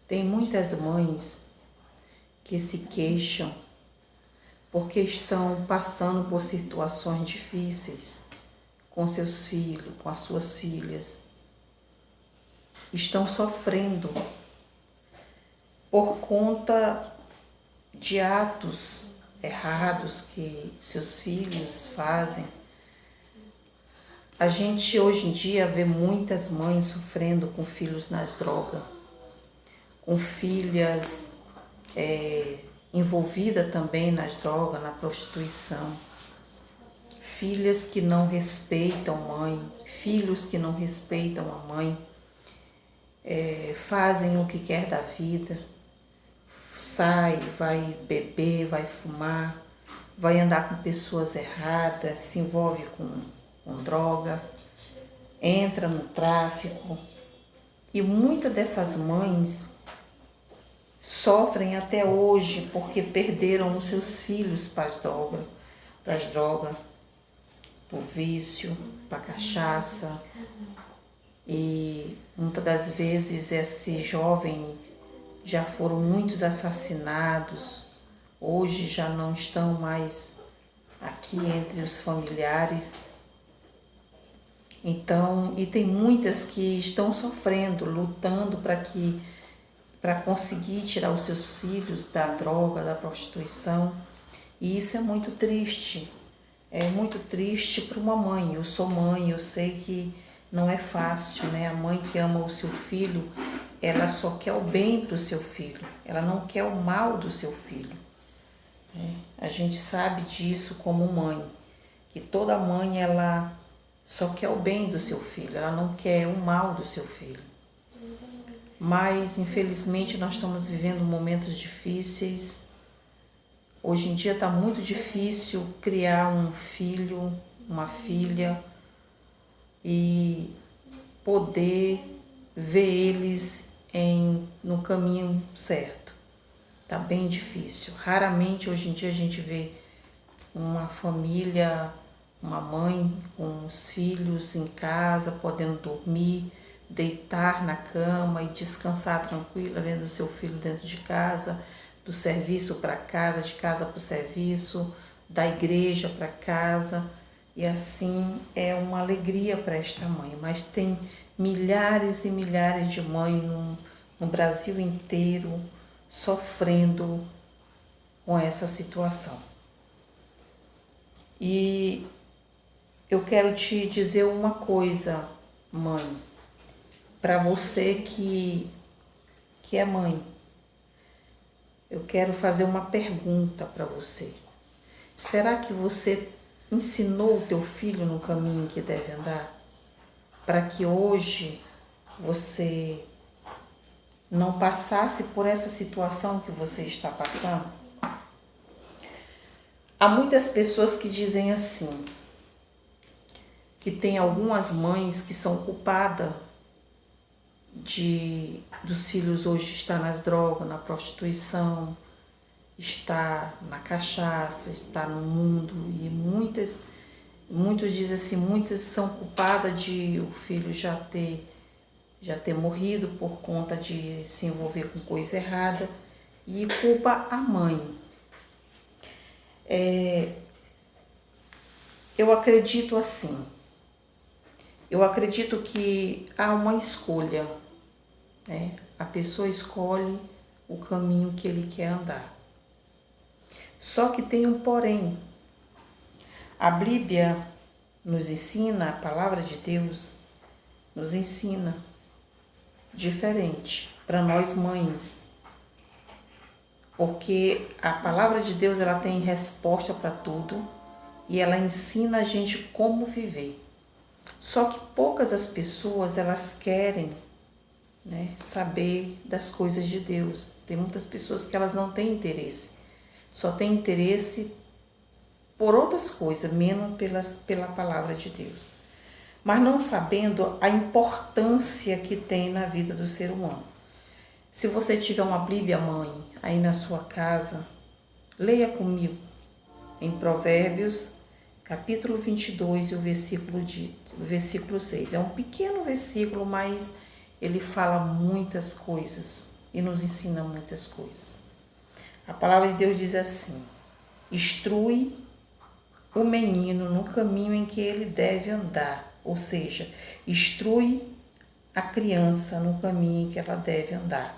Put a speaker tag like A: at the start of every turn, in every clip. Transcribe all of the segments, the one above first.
A: Tem muitas mães que se queixam porque estão passando por situações difíceis com seus filhos, com as suas filhas. Estão sofrendo por conta de atos errados que seus filhos fazem. A gente hoje em dia vê muitas mães sofrendo com filhos nas drogas, com filhas envolvidas também nas drogas, na prostituição. Filhas que não respeitam mãe, filhos que não respeitam a mãe, fazem o que quer da vida, sai, vai beber, vai fumar, vai andar com pessoas erradas, se envolve com droga, entra no tráfico. E muitas dessas mães sofrem até hoje porque perderam os seus filhos para as drogas, para o vício, para a cachaça. E muitas das vezes esse jovem já foram muitos assassinados, hoje já não estão mais aqui entre os familiares. Então, e tem muitas que estão sofrendo, lutando para conseguir tirar os seus filhos da droga, da prostituição. E isso é muito triste. É muito triste para uma mãe. Eu sou mãe, eu sei que não é fácil, né? A mãe que ama o seu filho, ela só quer o bem para o seu filho. Ela não quer o mal do seu filho. A gente sabe disso como mãe, que toda mãe, ela só quer o bem do seu filho, ela não quer o mal do seu filho. Mas, infelizmente, nós estamos vivendo momentos difíceis. Hoje em dia está muito difícil criar um filho, uma filha e poder ver eles no caminho certo. Está bem difícil. Raramente hoje em dia a gente vê uma família, uma mãe com os filhos em casa, podendo dormir, deitar na cama e descansar tranquila, vendo o seu filho dentro de casa, do serviço para casa, de casa para o serviço, da igreja para casa. E assim é uma alegria para esta mãe. Mas tem milhares e milhares de mães no Brasil inteiro sofrendo com essa situação. E eu quero te dizer uma coisa, mãe, para você que é mãe. Eu quero fazer uma pergunta para você. Será que você ensinou o teu filho no caminho que deve andar? Para que hoje você não passasse por essa situação que você está passando? Há muitas pessoas que dizem assim, que tem algumas mães que são culpadas dos filhos hoje estar nas drogas, na prostituição, está na cachaça, está no mundo. E muitos dizem assim, muitas são culpadas de o filho já ter morrido por conta de se envolver com coisa errada e culpa a mãe. Eu acredito assim, eu acredito que há uma escolha, né? A pessoa escolhe o caminho que ele quer andar. Só que tem um porém. A Bíblia nos ensina, a palavra de Deus nos ensina diferente para nós mães. Porque a palavra de Deus, ela tem resposta para tudo e ela ensina a gente como viver. Só que poucas as pessoas, elas querem, né, saber das coisas de Deus. Tem muitas pessoas que elas não têm interesse. Só têm interesse por outras coisas, menos pela palavra de Deus. Mas não sabendo a importância que tem na vida do ser humano. Se você tiver uma Bíblia, mãe, aí na sua casa, leia comigo em Provérbios, capítulo 22 e o versículo 6. É um pequeno versículo, mas ele fala muitas coisas. e nos ensina muitas coisas. A palavra de Deus diz assim: instrui o menino no caminho em que ele deve andar, ou seja, instrui a criança no caminho em que ela deve andar.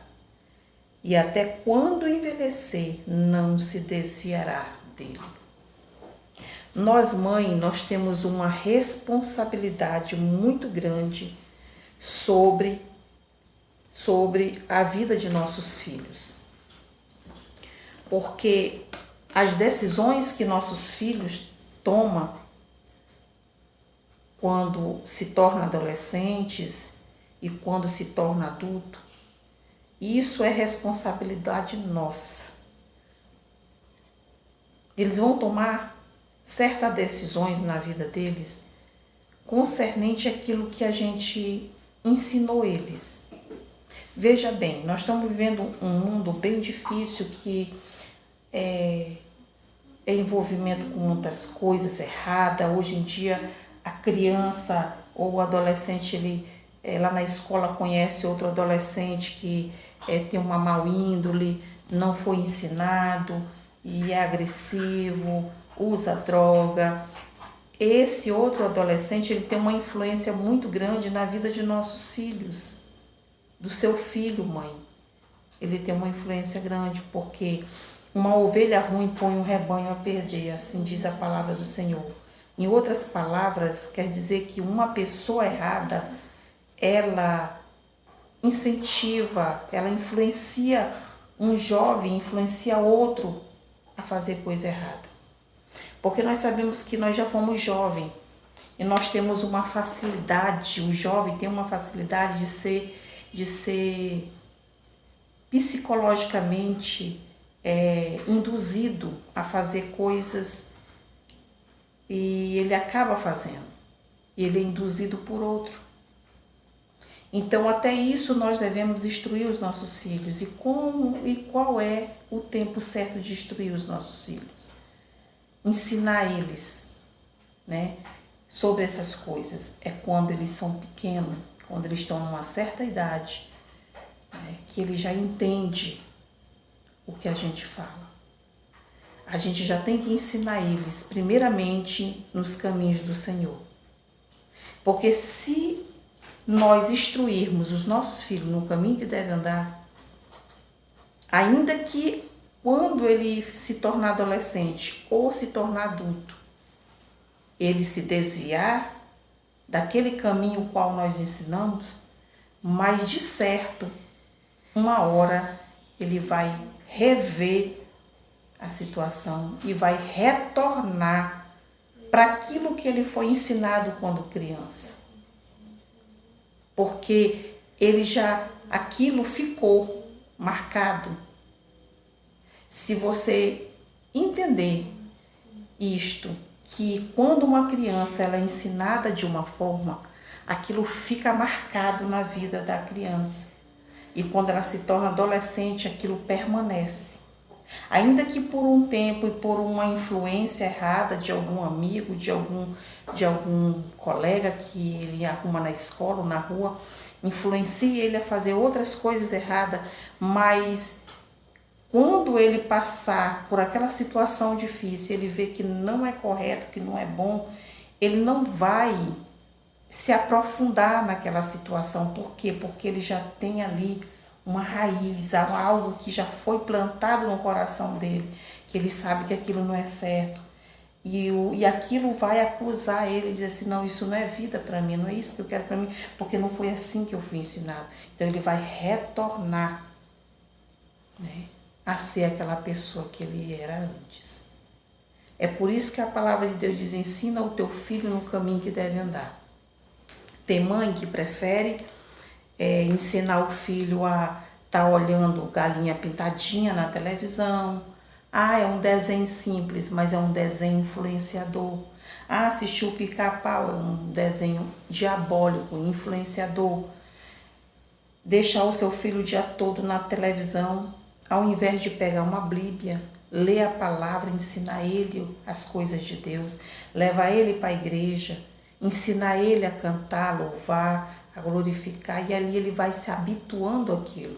A: E até quando envelhecer, não se desviará dele. Nós, mãe, nós temos uma responsabilidade muito grande sobre a vida de nossos filhos. Porque as decisões que nossos filhos tomam quando se tornam adolescentes e quando se torna adulto, isso é responsabilidade nossa. Eles vão tomar certas decisões na vida deles concernente àquilo que a gente ensinou eles. Veja bem, nós estamos vivendo um mundo bem difícil que é envolvimento com muitas coisas erradas. Hoje em dia a criança ou o adolescente, ele lá na escola conhece outro adolescente que tem uma má índole, não foi ensinado e é agressivo, usa droga. Esse outro adolescente, ele tem uma influência muito grande na vida de nossos filhos, do seu filho, mãe. Ele tem uma influência grande, porque uma ovelha ruim põe um rebanho a perder, assim diz a palavra do Senhor. Em outras palavras, quer dizer que uma pessoa errada, ela incentiva, ela influencia um jovem, influencia outro a fazer coisa errada. Porque nós sabemos que nós já fomos jovens e nós temos uma facilidade, o jovem tem uma facilidade de ser psicologicamente induzido a fazer coisas e ele acaba fazendo. E ele é induzido por outro. Então, até isso nós devemos instruir os nossos filhos. E qual é o tempo certo de instruir os nossos filhos? Ensinar eles, né, sobre essas coisas. É quando eles são pequenos, quando eles estão numa certa idade, né, que ele já entende o que a gente fala. A gente já tem que ensinar eles, primeiramente, nos caminhos do Senhor. Porque se nós instruirmos os nossos filhos no caminho que devem andar, ainda que quando ele se tornar adolescente ou se tornar adulto, ele se desviar daquele caminho qual nós ensinamos, mas de certo, uma hora ele vai rever a situação e vai retornar para aquilo que ele foi ensinado quando criança. Porque aquilo ficou marcado. Se você entender isto, que quando uma criança ela é ensinada de uma forma, aquilo fica marcado na vida da criança. E quando ela se torna adolescente, aquilo permanece. Ainda que por um tempo e por uma influência errada de algum amigo, de algum colega que ele arruma na escola ou na rua, influencie ele a fazer outras coisas erradas, mas quando ele passar por aquela situação difícil, ele vê que não é correto, que não é bom, ele não vai se aprofundar naquela situação. Por quê? Porque ele já tem ali uma raiz, algo que já foi plantado no coração dele, que ele sabe que aquilo não é certo. E aquilo vai acusar ele, dizer assim, não, isso não é vida para mim, não é isso que eu quero para mim, porque não foi assim que eu fui ensinado. Então ele vai retornar, né, a ser aquela pessoa que ele era antes. É por isso que a palavra de Deus diz, ensina o teu filho no caminho que deve andar. Tem mãe que prefere ensinar o filho a estar olhando galinha pintadinha na televisão. É um desenho simples, mas é um desenho influenciador. Assistir o Pica-Pau é um desenho diabólico, influenciador. Deixar o seu filho o dia todo na televisão, ao invés de pegar uma Bíblia, ler a palavra, ensinar ele as coisas de Deus, levar ele para a igreja, ensinar ele a cantar, louvar, a glorificar, e ali ele vai se habituando àquilo.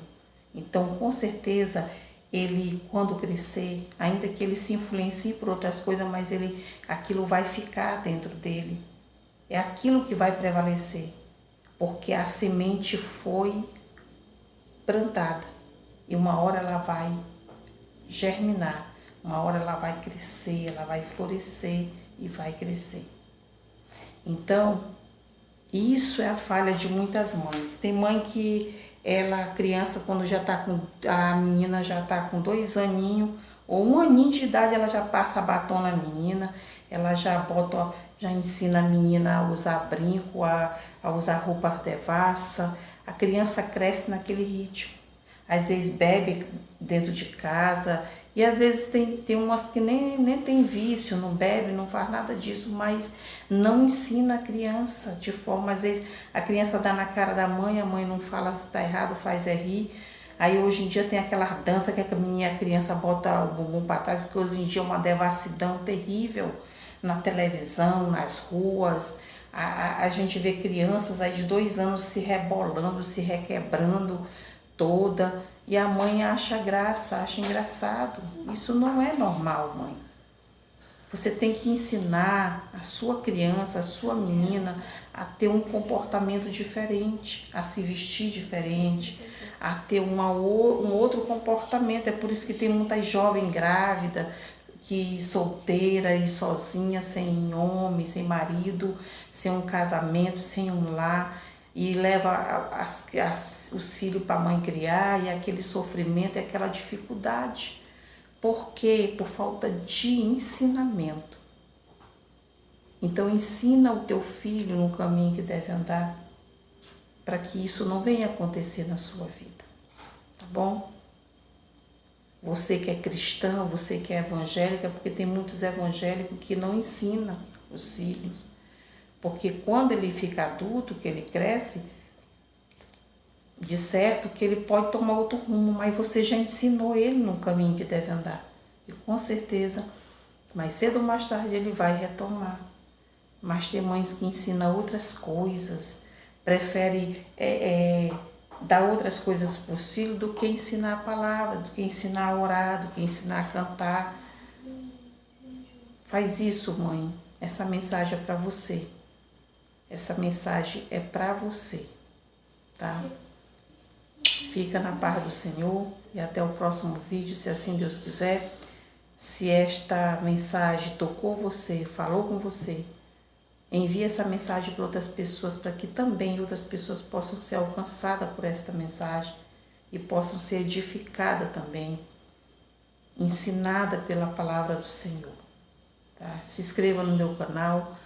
A: Então, com certeza, ele, quando crescer, ainda que ele se influencie por outras coisas, mas aquilo vai ficar dentro dele. É aquilo que vai prevalecer, porque a semente foi plantada e uma hora ela vai germinar, uma hora ela vai crescer, ela vai florescer e vai crescer. Então, isso é a falha de muitas mães. Tem mãe que a criança, quando a menina já está com 2 aninhos ou 1 aninho de idade, ela já passa batom na menina, ela já ensina a menina a usar brinco, a usar roupa devassa. A criança cresce naquele ritmo. Às vezes bebe dentro de casa e às vezes tem umas que nem tem vício, não bebe, não faz nada disso, mas não ensina a criança de forma, às vezes a criança dá na cara da mãe, a mãe não fala se está errado, faz rir. Aí hoje em dia tem aquela dança que a criança bota o bumbum para trás, porque hoje em dia é uma devassidão terrível na televisão, nas ruas. A gente vê crianças aí de 2 anos se rebolando, se requebrando toda, e a mãe acha graça, acha engraçado. Isso não é normal, mãe. Você tem que ensinar a sua criança, a sua menina a ter um comportamento diferente, a se vestir diferente, a ter um outro comportamento. É por isso que tem muita jovem grávida, que solteira e sozinha, sem homem, sem marido, sem um casamento, sem um lar, e leva os filhos para a mãe criar, e aquele sofrimento, aquela dificuldade. Por quê? Por falta de ensinamento. Então ensina o teu filho no caminho que deve andar, para que isso não venha acontecer na sua vida, tá bom? Você que é cristã, você que é evangélica, porque tem muitos evangélicos que não ensinam os filhos. Porque quando ele fica adulto, que ele cresce, de certo que ele pode tomar outro rumo, mas você já ensinou ele no caminho que deve andar. E com certeza, mais cedo ou mais tarde ele vai retomar. Mas tem mães que ensinam outras coisas, prefere dar outras coisas para os filhos do que ensinar a palavra, do que ensinar a orar, do que ensinar a cantar. Faz isso, mãe. Essa mensagem é para você. Essa mensagem é para você, tá? Fica na paz do Senhor e até o próximo vídeo, se assim Deus quiser. Se esta mensagem tocou você, falou com você, envie essa mensagem para outras pessoas, para que também outras pessoas possam ser alcançadas por esta mensagem e possam ser edificadas também, ensinada pela palavra do Senhor. Tá? Se inscreva no meu canal,